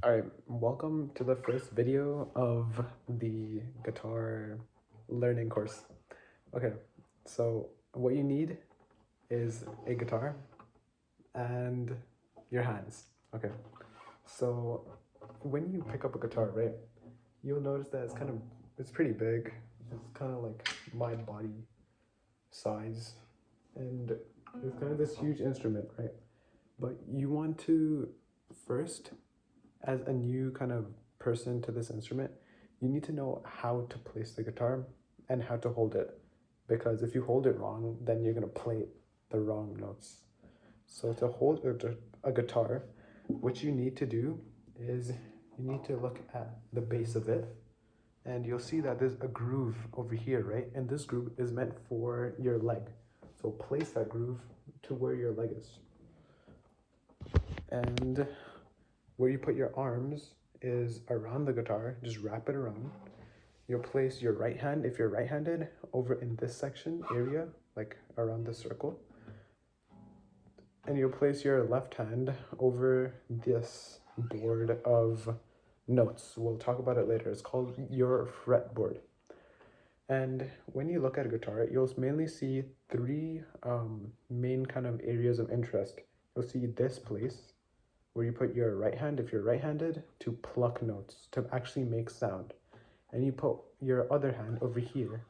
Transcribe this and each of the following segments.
Alright, welcome to the first video of the guitar learning course. Okay, so what you need is a guitar and your hands. Okay, so when you pick up a guitar, right, you'll notice that it's pretty big. It's kind of like my body size, and it's kind of this huge instrument, right? But you want to first, as a new kind of person to this instrument, you need to know how to place the guitar and how to hold it. Because if you hold it wrong, then you're going to play the wrong notes. So to hold a guitar, what you need to do is you need to look at the base of it, and you'll see that there's a groove over here, right? And this groove is meant for your leg. So place that groove to where your leg is. And where you put your arms is around the guitar. Just wrap it around. You'll place your right hand, if you're right-handed, over in this section area, like around the circle. And you'll place your left hand over this board of notes. We'll talk about it later. It's called your fretboard. And when you look at a guitar, you'll mainly see three main kind of areas of interest. You'll see this place, where you put your right hand, if you're right-handed, to pluck notes, to actually make sound. And you put your other hand over here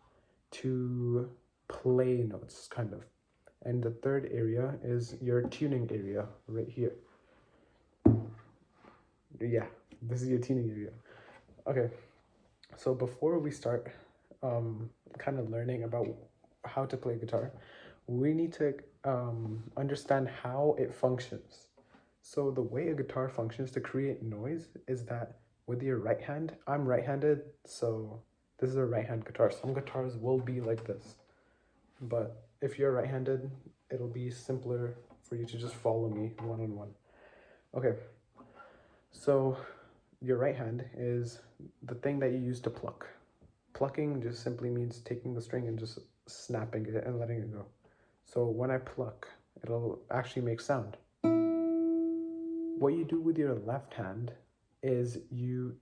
to play notes, kind of. And the third area is your tuning area, right here. Yeah, this is your tuning area. Okay, so before we start kind of learning about how to play guitar, we need to understand how it functions. So the way a guitar functions to create noise is that with your right hand, I'm right-handed, so this is a right-hand guitar. Some guitars will be like this, but if you're right-handed, it'll be simpler for you to just follow me one-on-one. Okay, so your right hand is the thing that you use to pluck. Plucking just simply means taking the string and just snapping it and letting it go. So when I pluck, it'll actually make sound. What you do with your left hand is you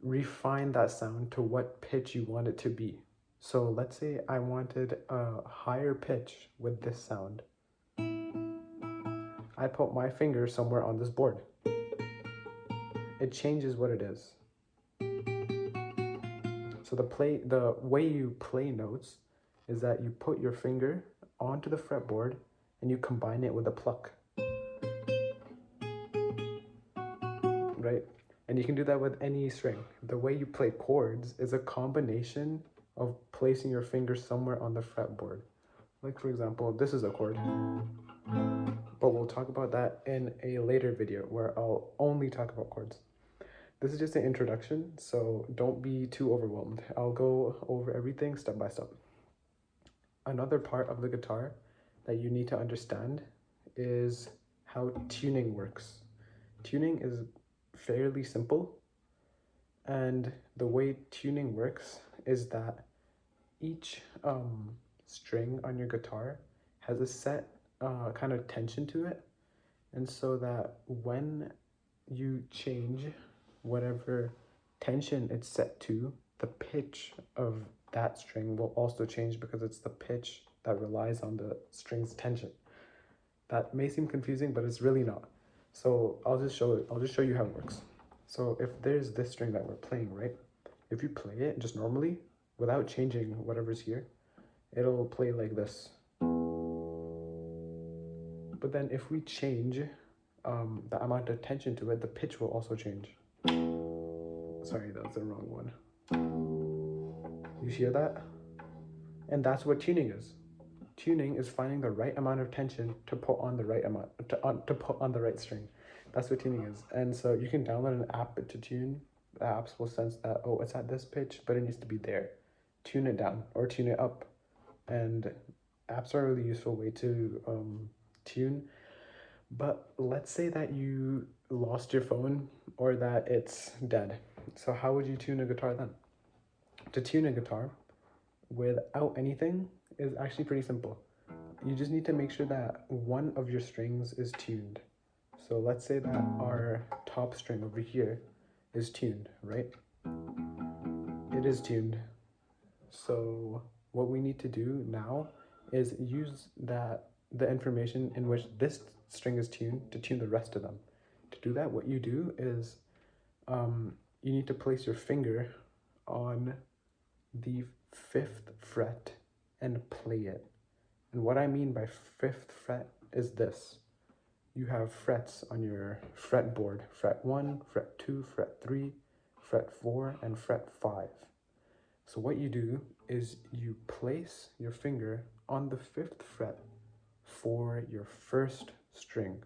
refine that sound to what pitch you want it to be. So let's say I wanted a higher pitch with this sound. I put my finger somewhere on this board. It changes what it is. So the way you play notes is that you put your finger onto the fretboard and you combine it with a pluck. Right? And you can do that with any string. The way you play chords is a combination of placing your finger somewhere on the fretboard. Like for example, this is a chord, but we'll talk about that in a later video where I'll only talk about chords. This is just an introduction, so don't be too overwhelmed. I'll go over everything step by step. Another part of the guitar that you need to understand is how tuning works. Tuning is fairly simple, and the way tuning works is that each string on your guitar has a set kind of tension to it, and so that when you change whatever tension it's set to, the pitch of that string will also change because it's the pitch that relies on the string's tension. That may seem confusing, but it's really not. So I'll just show you how it works. So if there's this string that we're playing, right? If you play it just normally, without changing whatever's here, it'll play like this. But then if we change the amount of tension to it, the pitch will also change. Sorry, that was the wrong one. You hear that? And that's what tuning is. Tuning is finding the right amount of tension to put on the right amount, to put on the right string. That's what tuning is. And so you can download an app to tune. The apps will sense that, oh, it's at this pitch, but it needs to be there. Tune it down or tune it up. And apps are a really useful way to tune. But let's say that you lost your phone or that it's dead. So how would you tune a guitar then? To tune a guitar without anything is actually pretty simple. You just need to make sure that one of your strings is tuned. So let's say that our top string over here is tuned, right? It is tuned. So what we need to do now is use the information in which this string is tuned to tune the rest of them. To do that, what you do is you need to place your finger on the 5th fret and play it. And what I mean by 5th fret is this. You have frets on your fretboard: fret 1, fret 2, fret 3, fret 4, and fret 5. So what you do is you place your finger on the 5th fret for your first string.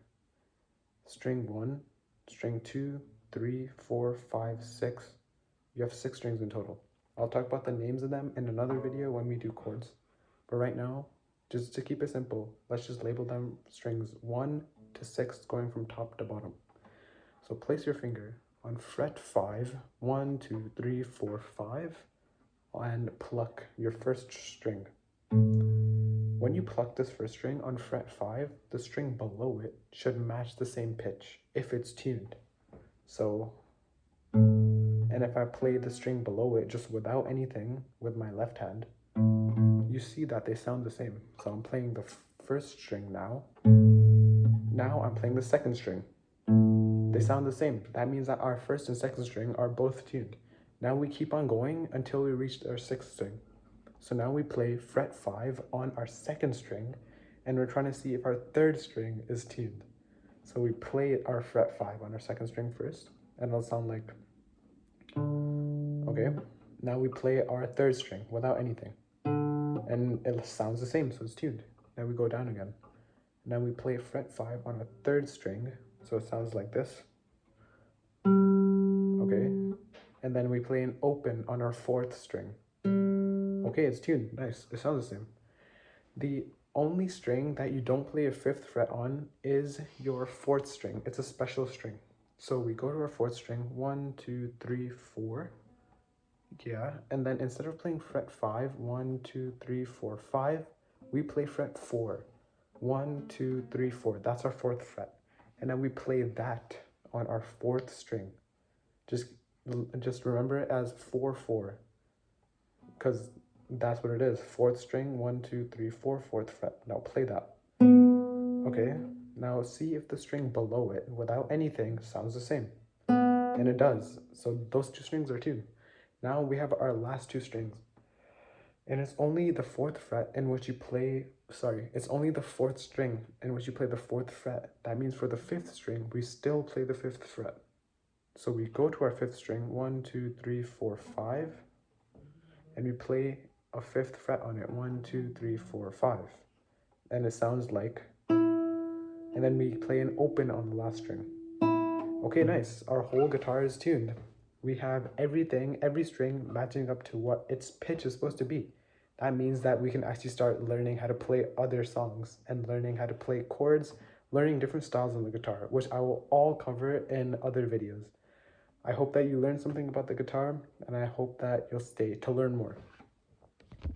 String 1, string 2, 3, 4, 5, 6. You have 6 strings in total. I'll talk about the names of them in another video when we do chords. But right now, just to keep it simple, let's just label them strings 1 to 6 going from top to bottom. So place your finger on fret 5, 1, 2, 3, 4, 5, and pluck your first string. When you pluck this first string on fret 5, the string below it should match the same pitch if it's tuned. So, and if I play the string below it just without anything with my left hand, you see that they sound the same. So I'm playing the first string now. Now I'm playing the second string. They sound the same. That means that our first and second string are both tuned. Now we keep on going until we reach our 6th string. So now we play fret 5 on our 2nd string, and we're trying to see if our 3rd string is tuned. So we play our fret 5 on our 2nd string first, and it'll sound like, okay. Now we play our 3rd string without anything, and it sounds the same, so it's tuned. Now we go down again. Now we play fret 5 on our 3rd string, so it sounds like this. Okay. And then we play an open on our 4th string. Okay, it's tuned. Nice. It sounds the same. The only string that you don't play a 5th fret on is your 4th string. It's a special string. So we go to our 4th string, 1, 2, 3, 4. Yeah, and then instead of playing fret 5, 1, 2, 3, 4, 5, we play fret 4. 1, 2, 3, 4. That's our 4th fret. And then we play that on our 4th string. Just remember it as 4, 4, because that's what it is. 4th string, 1, 2, 3, 4, 4th fret. Now play that. Okay, now see if the string below it, without anything, sounds the same. And it does. So those 2 strings are tuned. Now we have our last 2 strings. And it's only the 4th fret in which you play, it's only the 4th string in which you play the 4th fret. That means for the 5th string, we still play the 5th fret. So we go to our 5th string, 1, 2, 3, 4, 5, and we play a 5th fret on it, 1, 2, 3, 4, 5. And it sounds like, and then we play an open on the last string. Okay, nice. Our whole guitar is tuned. We have everything, every string matching up to what its pitch is supposed to be. That means that we can actually start learning how to play other songs and learning how to play chords, learning different styles on the guitar, which I will all cover in other videos. I hope that you learned something about the guitar, and I hope that you'll stay to learn more.